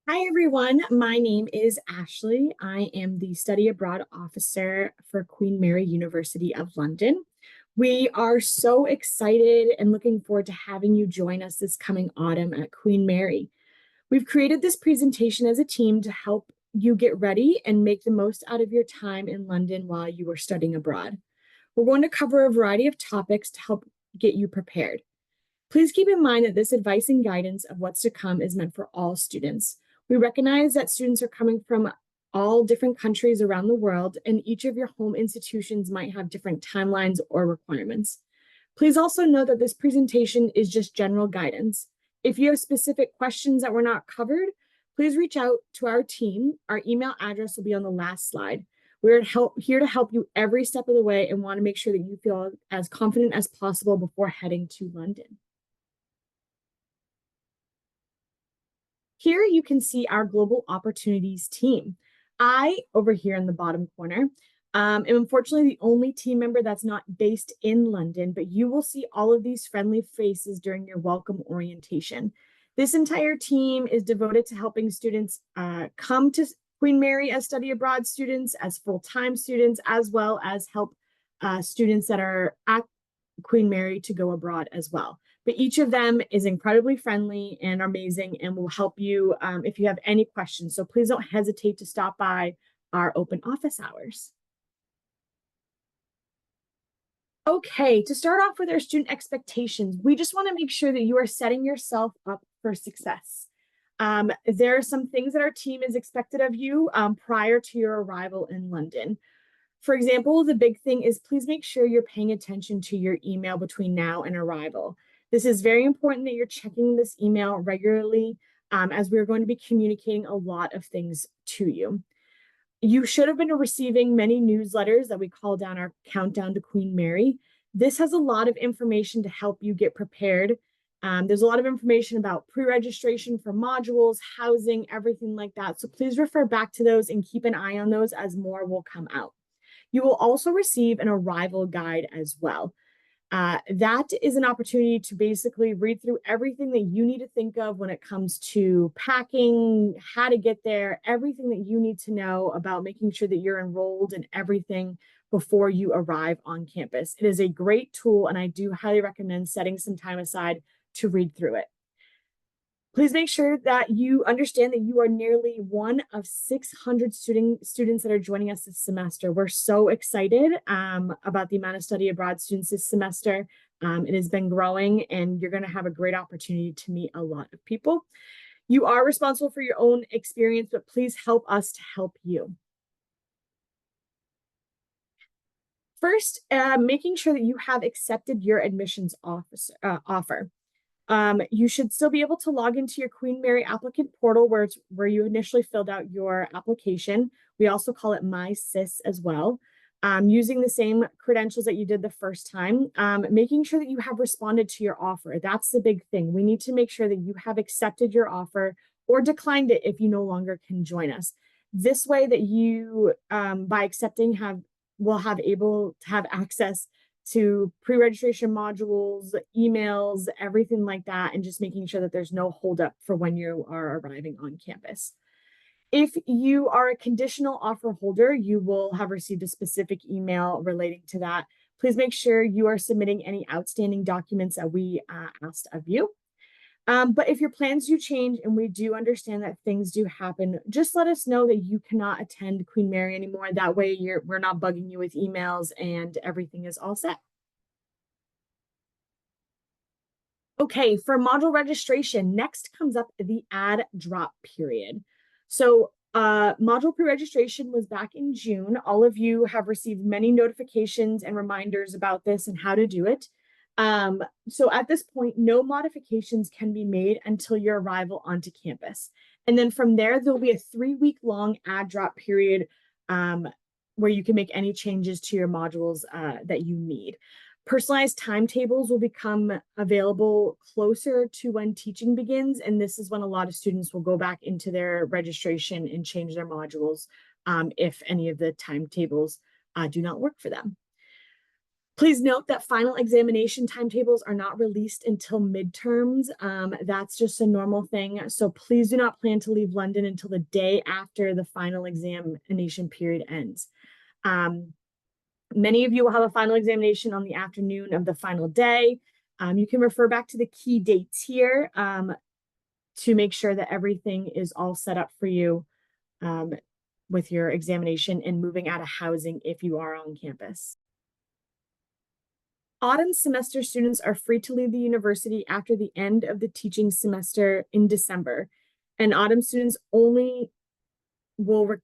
Hi, everyone. My name is Ashley. I am the Study Abroad Officer for Queen Mary University of London. We are so excited and looking forward to having you join us this coming autumn at Queen Mary. We've created this presentation as a team to help you get ready and make the most out of your time in London while you are studying abroad. We're going to cover a variety of topics to help get you prepared. Please keep in mind that this advice and guidance of what's to come is meant for all students. We recognize that students are coming from all different countries around the world, and each of your home institutions might have different timelines or requirements. Please also note that this presentation is just general guidance. If you have specific questions that were not covered, please reach out to our team. Our email address will be on the last slide. We're here to help you every step of the way and want to make sure that you feel as confident as possible before heading to London. Here you can see our Global Opportunities team. I, over here in the bottom corner, am unfortunately the only team member that's not based in London, but you will see all of these friendly faces during your welcome orientation. This entire team is devoted to helping students come to Queen Mary as study abroad students, as full-time students, as well as help students that are at Queen Mary to go abroad as well. But each of them is incredibly friendly and amazing and will help you if you have any questions. So please don't hesitate to stop by our open office hours. Okay, to start off with our student expectations, we just want to make sure that you are setting yourself up for success. There are some things that our team is expected of you prior to your arrival in London. For example, the big thing is please make sure you're paying attention to your email between now and arrival. This is very important that you're checking this email regularly as we're going to be communicating a lot of things to you. You should have been receiving many newsletters that we call down our countdown to Queen Mary. This has a lot of information to help you get prepared. There's a lot of information about pre-registration for modules, housing, everything like that. So please refer back to those and keep an eye on those as more will come out. You will also receive an arrival guide as well. That is an opportunity to basically read through everything that you need to think of when it comes to packing, how to get there, everything that you need to know about making sure that you're enrolled and everything before you arrive on campus. It is a great tool, and I do highly recommend setting some time aside to read through it. Please make sure that you understand that you are nearly one of 600 students that are joining us this semester. We're so excited about the amount of study abroad students this semester. It has been growing, and you're going to have a great opportunity to meet a lot of people. You are responsible for your own experience, but please help us to help you. First, making sure that you have accepted your admissions offer. You should still be able to log into your Queen Mary applicant portal where you initially filled out your application. We also call it MySIS as well. Using the same credentials that you did the first time, making sure that you have responded to your offer. That's the big thing. We need to make sure that you have accepted your offer or declined it if you no longer can join us. This way that you, by accepting, will have able to have access to pre-registration modules, emails, everything like that, and just making sure that there's no holdup for when you are arriving on campus. If you are a conditional offer holder, you will have received a specific email relating to that. Please make sure you are submitting any outstanding documents that we asked of you. But if your plans do change, and we do understand that things do happen, just let us know that you cannot attend Queen Mary anymore. That way we're not bugging you with emails and everything is all set. Okay, for module registration, next comes up the add drop period. So module pre-registration was back in June. All of you have received many notifications and reminders about this and how to do it. So at this point, no modifications can be made until your arrival onto campus. And then from there, there'll be a 3-week long add drop period where you can make any changes to your modules that you need. Personalized timetables will become available closer to when teaching begins, and this is when a lot of students will go back into their registration and change their modules if any of the timetables do not work for them. Please note that final examination timetables are not released until midterms. That's just a normal thing. So please do not plan to leave London until the day after the final examination period ends. Many of you will have a final examination on the afternoon of the final day. You can refer back to the key dates here to make sure that everything is all set up for you with your examination and moving out of housing if you are on campus. Autumn semester students are free to leave the university after the end of the teaching semester in December, and autumn students only will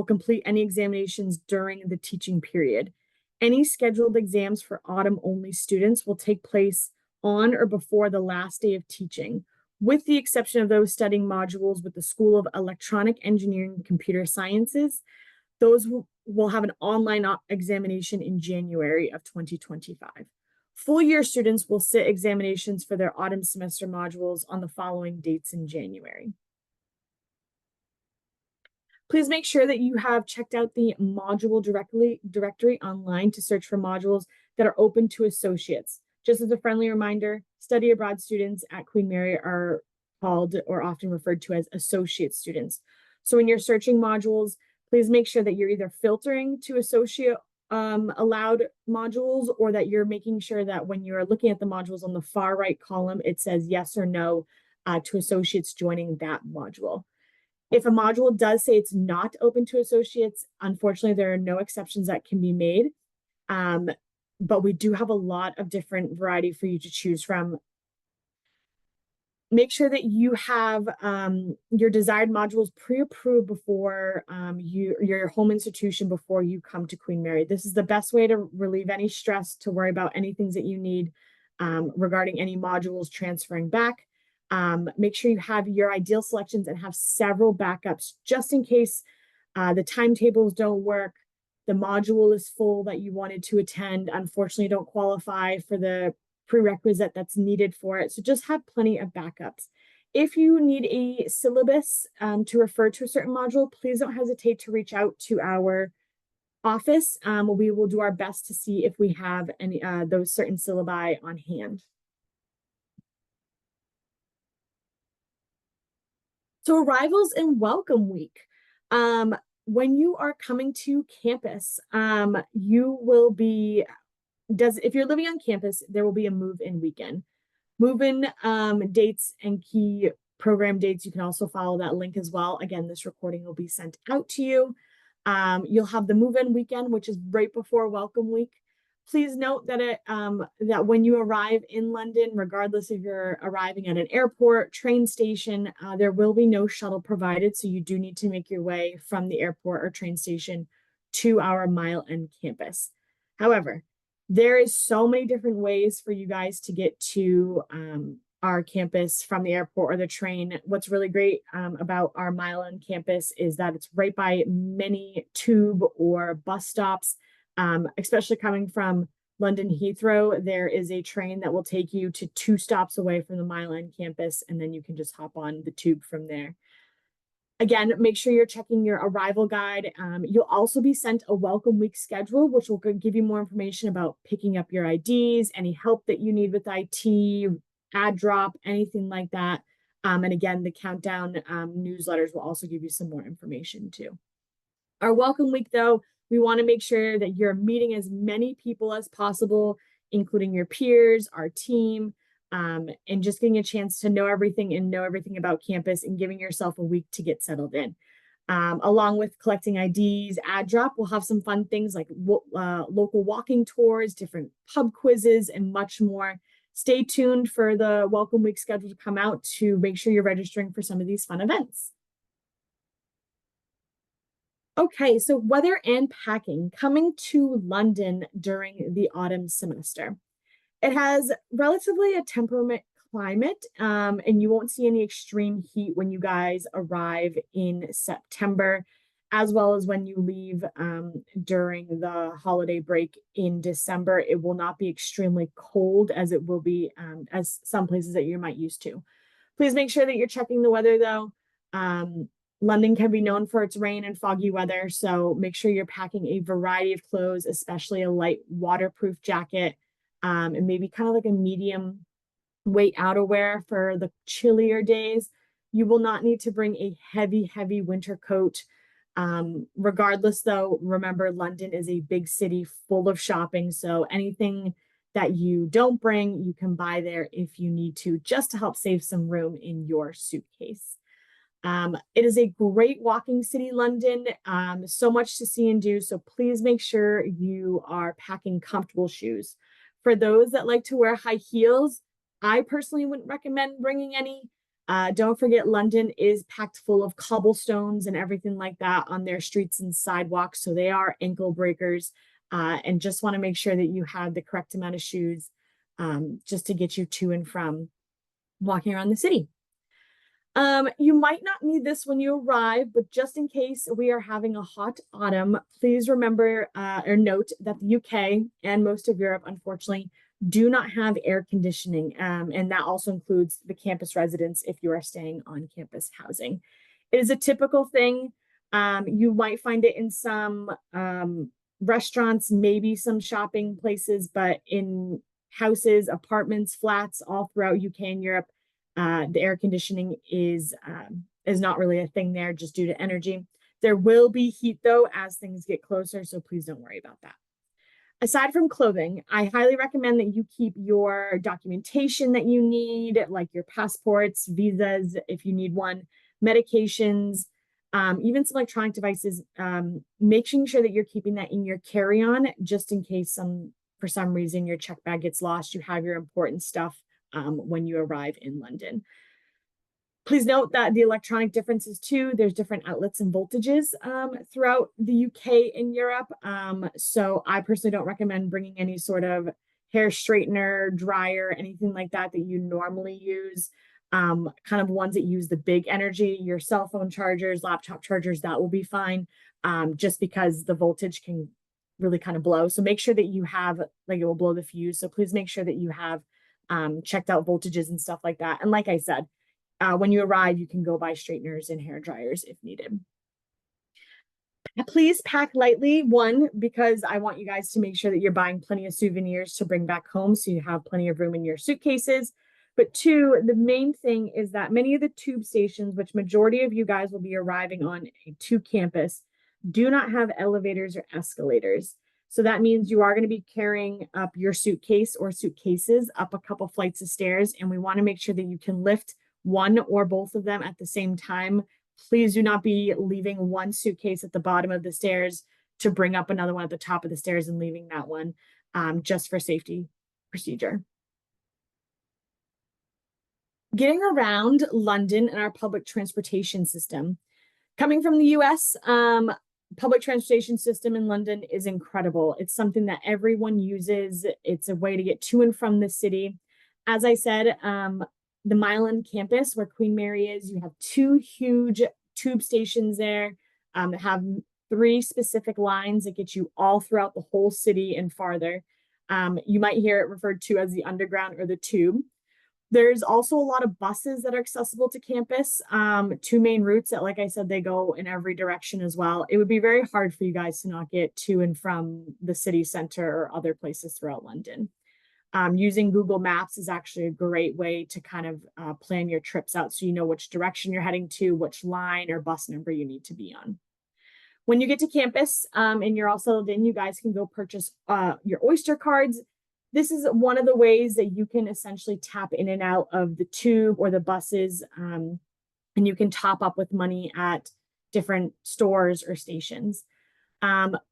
complete any examinations during the teaching period. Any scheduled exams for autumn only students will take place on or before the last day of teaching, with the exception of those studying modules with the School of Electronic Engineering and Computer Sciences. Those will have an online examination in January of 2025. Full year students will sit examinations for their autumn semester modules on the following dates in January. Please make sure that you have checked out the module directory online to search for modules that are open to associates. Just as a friendly reminder, study abroad students at Queen Mary are called or often referred to as associate students. So when you're searching modules, please make sure that you're either filtering to associate allowed modules, or that you're making sure that when you're looking at the modules on the far right column, it says yes or no to associates joining that module. If a module does say it's not open to associates, unfortunately, there are no exceptions that can be made. But we do have a lot of different variety for you to choose from. Make sure that you have your desired modules pre-approved before your home institution before you come to Queen Mary. This is the best way to relieve any stress, to worry about any things that you need regarding any modules transferring back. Make sure you have your ideal selections and have several backups just in case the timetables don't work, the module is full that you wanted to attend, unfortunately don't qualify for the prerequisite that's needed for it. So just have plenty of backups. If you need a syllabus to refer to a certain module, please don't hesitate to reach out to our office. We will do our best to see if we have any those certain syllabi on hand. So arrivals and welcome week. When you are coming to campus, you will be, if you're living on campus, there will be a move-in weekend. Move-in dates and key program dates, you can also follow that link as well. Again, this recording will be sent out to you. You'll have the move-in weekend, which is right before welcome week. Please note that that when you arrive in London, regardless if you're arriving at an airport, train station, there will be no shuttle provided. So you do need to make your way from the airport or train station to our Mile End campus. However, there is so many different ways for you guys to get to our campus from the airport or the train. What's really great about our Mile End campus is that it's right by many tube or bus stops. Especially coming from London Heathrow, there is a train that will take you to 2 stops away from the Mile End campus, and then you can just hop on the tube from there. Again, make sure you're checking your arrival guide. You'll also be sent a welcome week schedule, which will give you more information about picking up your IDs, any help that you need with IT, ad drop, anything like that. And again, the countdown newsletters will also give you some more information too. Our welcome week, though, we want to make sure that you're meeting as many people as possible, including your peers, our team, and just getting a chance to know everything about campus and giving yourself a week to get settled in. Along with collecting IDs, ad drop, we'll have some fun things like local walking tours, different pub quizzes, and much more. Stay tuned for the welcome week schedule to come out to make sure you're registering for some of these fun events. Okay, so weather and packing. Coming to London during the autumn semester. It has relatively a temperate climate, and you won't see any extreme heat when you guys arrive in September, as well as when you leave during the holiday break in December. It will not be extremely cold as it will be as some places that you might used to. Please make sure that you're checking the weather though. London can be known for its rain and foggy weather, so make sure you're packing a variety of clothes, especially a light waterproof jacket, and maybe kind of like a medium weight outerwear for the chillier days. You will not need to bring a heavy winter coat. Regardless, though, remember London is a big city full of shopping, so anything that you don't bring, you can buy there if you need to, just to help save some room in your suitcase. It is a great walking city, London. So much to see and do. So please make sure you are packing comfortable shoes. For those that like to wear high heels, I personally wouldn't recommend bringing any. Don't forget, London is packed full of cobblestones and everything like that on their streets and sidewalks. So they are ankle breakers. And just want to make sure that you have the correct amount of shoes just to get you to and from walking around the city. You might not need this when you arrive, but just in case we are having a hot autumn, please remember or note that the UK and most of Europe, unfortunately, do not have air conditioning. And that also includes the campus residents if you are staying on campus housing. It is a typical thing. You might find it in some restaurants, maybe some shopping places, but in houses, apartments, flats, all throughout UK and Europe, the air conditioning is not really a thing there just due to energy. There will be heat though as things get closer, so please don't worry about that. Aside from clothing, I highly recommend that you keep your documentation that you need, like your passports, visas, if you need one, medications, even some electronic devices, making sure that you're keeping that in your carry-on just in case for some reason your check bag gets lost, you have your important stuff when you arrive in London. Please note that the electronic differences too, there's different outlets and voltages throughout the UK and Europe. So I personally don't recommend bringing any sort of hair straightener, dryer, anything like that that you normally use. Kind of ones that use the big energy, your cell phone chargers, laptop chargers, that will be fine. Just because the voltage can really kind of blow. So make sure that you have, like it will blow the fuse. So please make sure that you have checked out voltages and stuff like that. And like I said, when you arrive, you can go buy straighteners and hair dryers if needed. Please pack lightly, one, because I want you guys to make sure that you're buying plenty of souvenirs to bring back home so you have plenty of room in your suitcases. But two, the main thing is that many of the tube stations, which majority of you guys will be arriving on to campus, do not have elevators or escalators. So that means you are going to be carrying up your suitcase or suitcases up a couple flights of stairs, and we want to make sure that you can lift one or both of them at the same time. Please do not be leaving one suitcase at the bottom of the stairs to bring up another one at the top of the stairs and leaving that one just for safety procedure. Getting around London and our public transportation system. Coming from the US, public transportation system in London is incredible. It's something that everyone uses. It's a way to get to and from the city. As I said, the Mile End campus where Queen Mary is, you have two huge tube stations there that have 3 specific lines that get you all throughout the whole city and farther. You might hear it referred to as the underground or the tube. There's also a lot of buses that are accessible to campus. 2 main routes that, like I said, they go in every direction as well. It would be very hard for you guys to not get to and from the city center or other places throughout London. Using Google Maps is actually a great way to kind of plan your trips out so you know which direction you're heading to, which line or bus number you need to be on. When you get to campus and you're all settled in, you guys can go purchase your Oyster cards. This is one of the ways that you can essentially tap in and out of the tube or the buses, and you can top up with money at different stores or stations.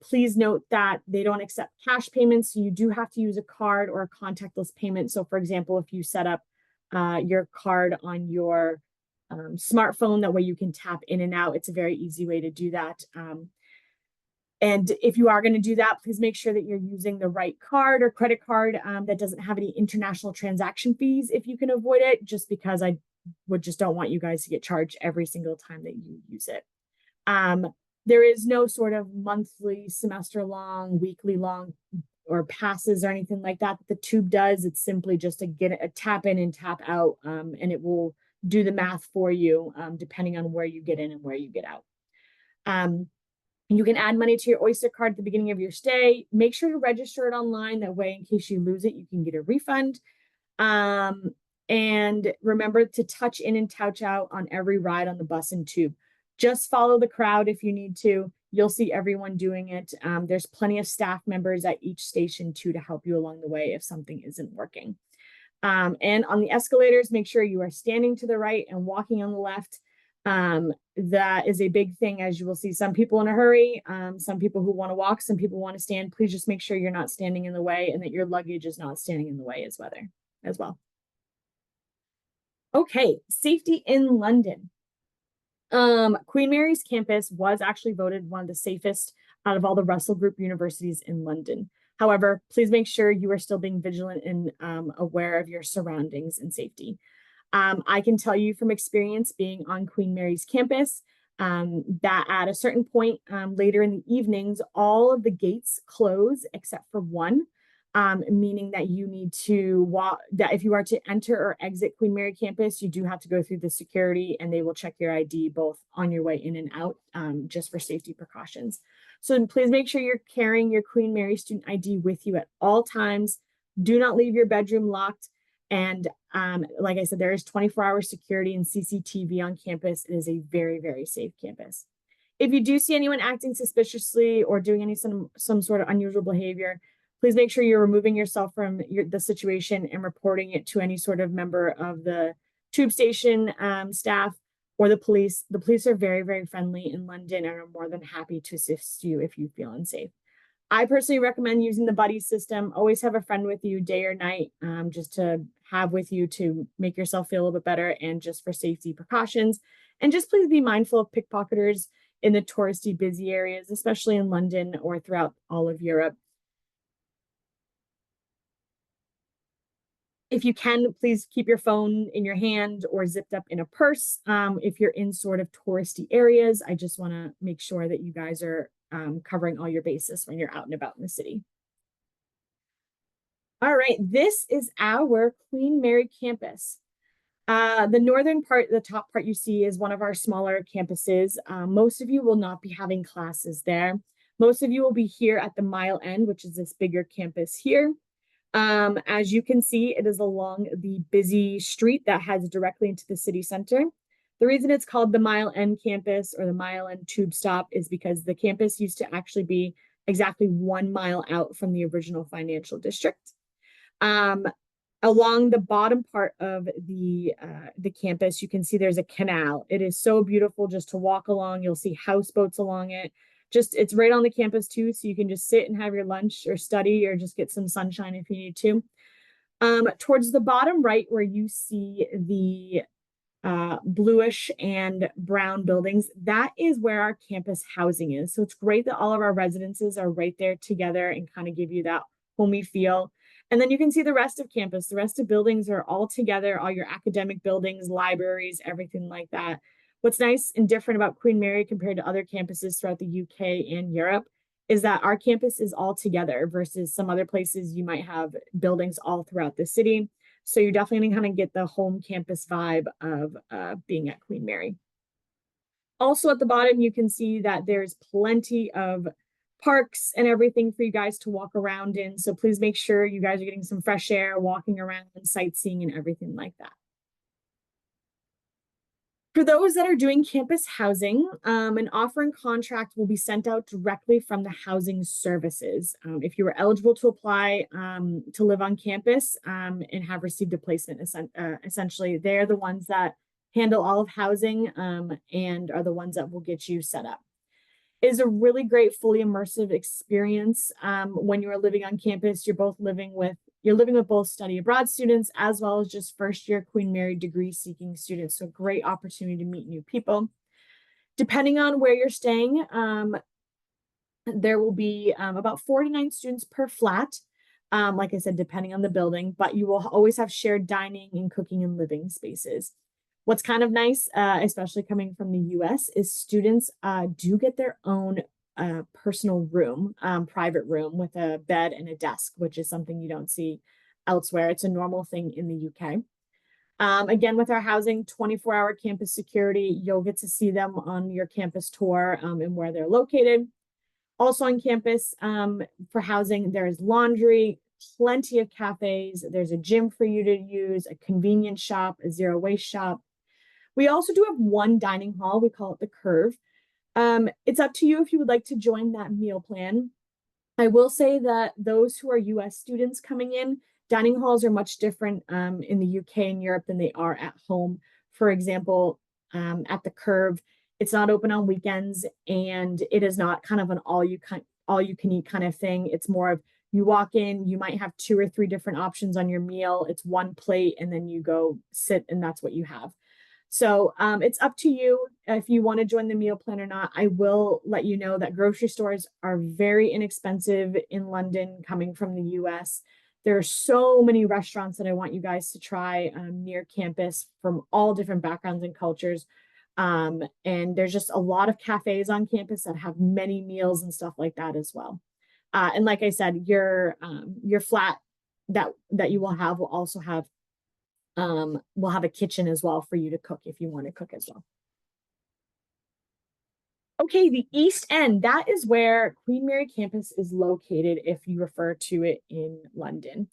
Please note that they don't accept cash payments, so you do have to use a card or a contactless payment. So for example, if you set up your card on your smartphone, that way you can tap in and out. It's a very easy way to do that. And if you are going to do that, please make sure that you're using the right card or credit card that doesn't have any international transaction fees if you can avoid it, just because I just don't want you guys to get charged every single time that you use it. There is no sort of monthly, semester long, weekly long, or passes or anything like that the tube does. It's simply just to get a tap in and tap out, and it will do the math for you, depending on where you get in and where you get out. You can add money to your Oyster card at the beginning of your stay. Make sure to register it online. That way, in case you lose it, you can get a refund. And remember to touch in and touch out on every ride on the bus and tube. Just follow the crowd if you need to. You'll see everyone doing it. There's plenty of staff members at each station too to help you along the way if something isn't working. And on the escalators, make sure you are standing to the right and walking on the left. That is a big thing, as you will see some people in a hurry, some people who want to walk, some people want to stand. Please just make sure you're not standing in the way and that your luggage is not standing in the way as well. Okay, safety in London. Queen Mary's campus was actually voted one of the safest out of all the Russell Group universities in London. However, please make sure you are still being vigilant and aware of your surroundings and safety. I can tell you from experience being on Queen Mary's campus that at a certain point later in the evenings, all of the gates close except for one, meaning that you need to walk, that if you are to enter or exit Queen Mary campus, you do have to go through the security and they will check your ID both on your way in and out, just for safety precautions. So please make sure you're carrying your Queen Mary student ID with you at all times. Do not leave your bedroom locked. And like I said, there is 24-hour security and CCTV on campus. It is a very, very safe campus. If you do see anyone acting suspiciously or doing some sort of unusual behavior, please make sure you're removing yourself from the situation and reporting it to any sort of member of the tube station staff or the police. The police are very, very friendly in London and are more than happy to assist you if you feel unsafe. I personally recommend using the buddy system. Always have a friend with you day or night, just to have with you to make yourself feel a little bit better and just for safety precautions. And just please be mindful of pickpocketers in the touristy busy areas, especially in London or throughout all of Europe. If you can, please keep your phone in your hand or zipped up in a purse. If you're in sort of touristy areas, I just want to make sure that you guys are covering all your bases when you're out and about in the city. All right, this is our Queen Mary campus. The northern part, the top part you see is one of our smaller campuses. Most of you will not be having classes there. Most of you will be here at the Mile End, which is this bigger campus here. As you can see, it is along the busy street that heads directly into the city center. The reason it's called the Mile End campus or the Mile End tube stop is because the campus used to actually be exactly 1 mile out from the original financial district. Along the bottom part of the campus, you can see there's a canal. It is so beautiful just to walk along. You'll see houseboats along it. It's right on the campus too, so you can just sit and have your lunch or study or just get some sunshine if you need to. Towards the bottom right where you see the bluish and brown buildings, that is where our campus housing is. So it's great that all of our residences are right there together and kind of give you that homey feel. And then you can see the rest of campus. The rest of buildings are all together, all your academic buildings, libraries, everything like that. What's nice and different about Queen Mary compared to other campuses throughout the UK and Europe is that our campus is all together versus some other places you might have buildings all throughout the city. So you're definitely going to kind of get the home campus vibe of being at Queen Mary. Also at the bottom, you can see that there's plenty of parks and everything for you guys to walk around in. So please make sure you guys are getting some fresh air, walking around and sightseeing and everything like that. For those that are doing campus housing, an offer and contract will be sent out directly from the housing services. If you are eligible to apply to live on campus and have received a placement, essentially, they're the ones that handle all of housing and are the ones that will get you set up. It is a really great, fully immersive experience. When you are living on campus, you're living with both study abroad students as well as just first year Queen Mary degree seeking students. So great opportunity to meet new people. Depending on where you're staying, there will be about 49 students per flat. Like I said, depending on the building, but you will always have shared dining and cooking and living spaces. What's kind of nice, especially coming from the US, is students do get their own personal room, private room with a bed and a desk, which is something you don't see elsewhere. It's a normal thing in the UK. Again, with our housing, 24-hour campus security, you'll get to see them on your campus tour and where they're located. Also on campus for housing, there's laundry, plenty of cafes. There's a gym for you to use, a convenience shop, a zero waste shop. We also do have one dining hall. We call it the Curve. It's up to you if you would like to join that meal plan. I will say that those who are US students coming in, dining halls are much different in the UK and Europe than they are at home. For example, at the Curve, it's not open on weekends and it is not kind of an all you can eat kind of thing. It's more of you walk in, you might have 2 or 3 different options on your meal. It's one plate and then you go sit and that's what you have. So it's up to you if you want to join the meal plan or not. I will let you know that grocery stores are very inexpensive in London coming from the US. There are so many restaurants that I want you guys to try near campus from all different backgrounds and cultures. And there's just a lot of cafes on campus that have many meals and stuff like that as well. And like I said, your flat that you will also have we'll have a kitchen as well for you to cook if you want to cook as well. Okay, the East End, that is where Queen Mary campus is located if you refer to it in London.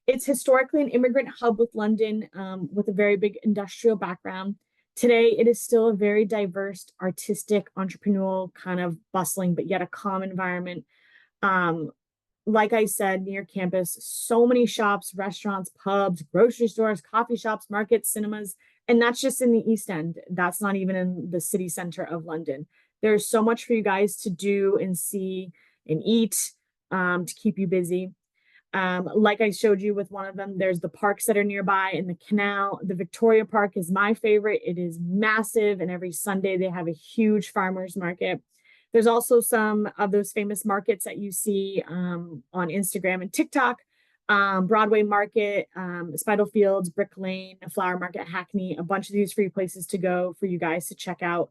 It's historically an immigrant hub with London with a very big industrial background. Today, it is still a very diverse, artistic, entrepreneurial, kind of bustling, but yet a calm environment. Um, like I said, near campus, so many shops, restaurants, pubs, grocery stores, coffee shops, markets, cinemas, and that's just in the East End. That's not even in the city center of London. There's so much for you guys to do and see and eat to keep you busy. Like I showed you with one of them, there's the parks that are nearby and the canal. The Victoria Park is my favorite. It is massive, and every Sunday they have a huge farmers market. There's also some of those famous markets that you see on Instagram and TikTok. Broadway Market, Spitalfields, Brick Lane, Flower Market, Hackney, a bunch of these free places to go for you guys to check out.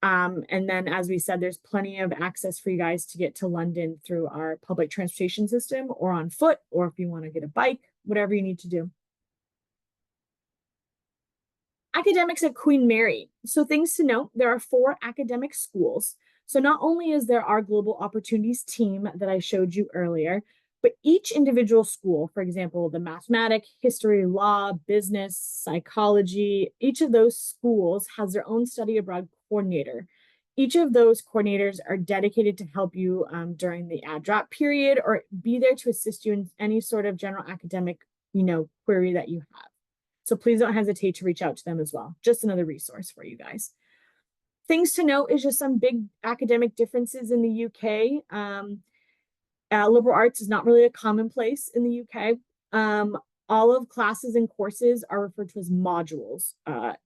And then, as we said, there's plenty of access for you guys to get to London through our public transportation system or on foot, or if you want to get a bike, whatever you need to do. Academics at Queen Mary. So things to note, there are 4 academic schools. So not only is there our Global Opportunities team that I showed you earlier, but each individual school, for example, the mathematics, history, law, business, psychology, each of those schools has their own study abroad coordinator. Each of those coordinators are dedicated to help you during the ad drop period or be there to assist you in any sort of general academic, query that you have. So please don't hesitate to reach out to them as well. Just another resource for you guys. Things to note is just some big academic differences in the UK. Liberal arts is not really a commonplace in the UK. All of classes and courses are referred to as modules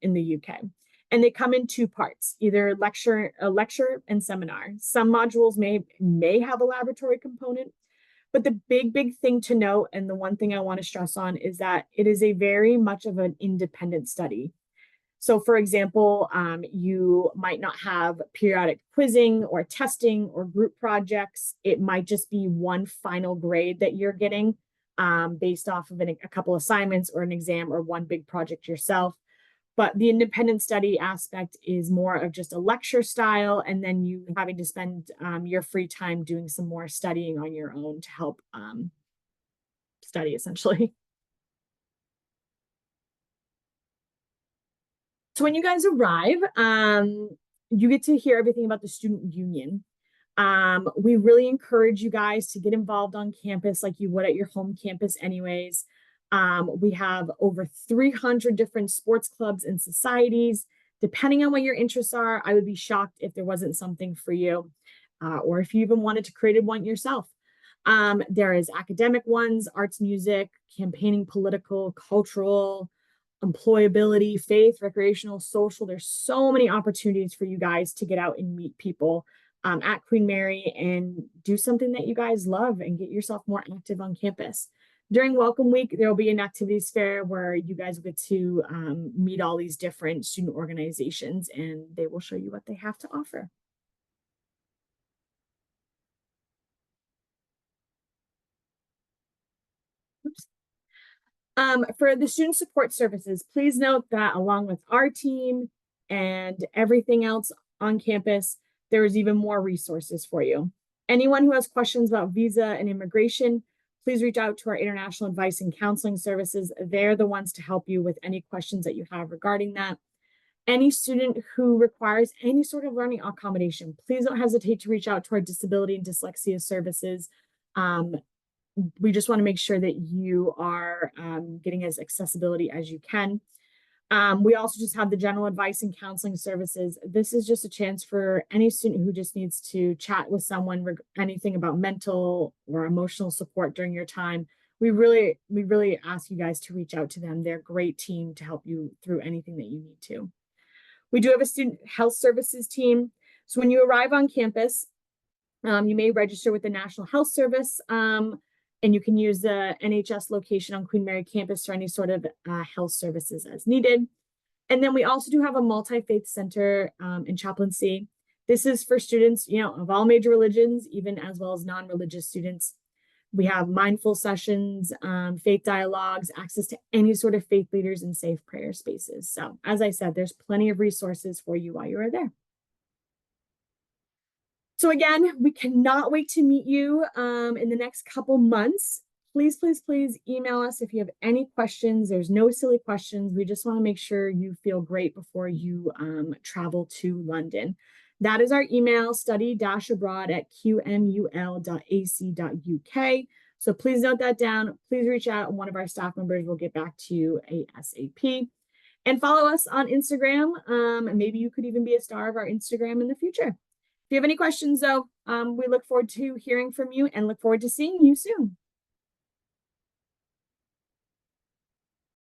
in the UK. And they come in 2 parts, either a lecture and seminar. Some modules may have a laboratory component, but the big thing to note, and the one thing I want to stress on, is that it is a very much of an independent study. So for example, you might not have periodic quizzing or testing or group projects. It might just be one final grade that you're getting based off of a couple assignments or an exam or one big project yourself. But the independent study aspect is more of just a lecture style, and then you having to spend your free time doing some more studying on your own to help study, essentially. So when you guys arrive, you get to hear everything about the student union. We really encourage you guys to get involved on campus like you would at your home campus anyways. We have over 300 different sports clubs and societies. Depending on what your interests are, I would be shocked if there wasn't something for you, or if you even wanted to create one yourself. There is academic ones, arts, music, campaigning, political, cultural, employability, faith, recreational, social. There's so many opportunities for you guys to get out and meet people at Queen Mary and do something that you guys love and get yourself more active on campus. During Welcome Week, there will be an activities fair where you guys get to meet all these different student organizations, and they will show you what they have to offer. Oops. For the student support services, please note that along with our team and everything else on campus, there is even more resources for you. Anyone who has questions about visa and immigration, please reach out to our international advice and counseling services. They're the ones to help you with any questions that you have regarding that. Any student who requires any sort of learning accommodation, please don't hesitate to reach out to our disability and dyslexia services. We just want to make sure that you are getting as accessibility as you can. We also just have the general advice and counseling services. This is just a chance for any student who just needs to chat with someone, anything about mental or emotional support during your time. We really ask you guys to reach out to them. They're a great team to help you through anything that you need to. We do have a student health services team. So when you arrive on campus, you may register with the National Health Service, and you can use the NHS location on Queen Mary campus for any sort of health services as needed. And then we also do have a multi-faith center in chaplaincy. This is for students, of all major religions, even as well as non-religious students. We have mindful sessions, faith dialogues, access to any sort of faith leaders, and safe prayer spaces. So as I said, there's plenty of resources for you while you are there. So again, we cannot wait to meet you in the next couple months. Please, please, please email us if you have any questions. There's no silly questions. We just want to make sure you feel great before you travel to London. That is our email, study-abroad@qmul.ac.uk. So please note that down. Please reach out and one of our staff members will get back to you ASAP. And follow us on Instagram. And maybe you could even be a star of our Instagram in the future. If you have any questions, though, we look forward to hearing from you and look forward to seeing you soon.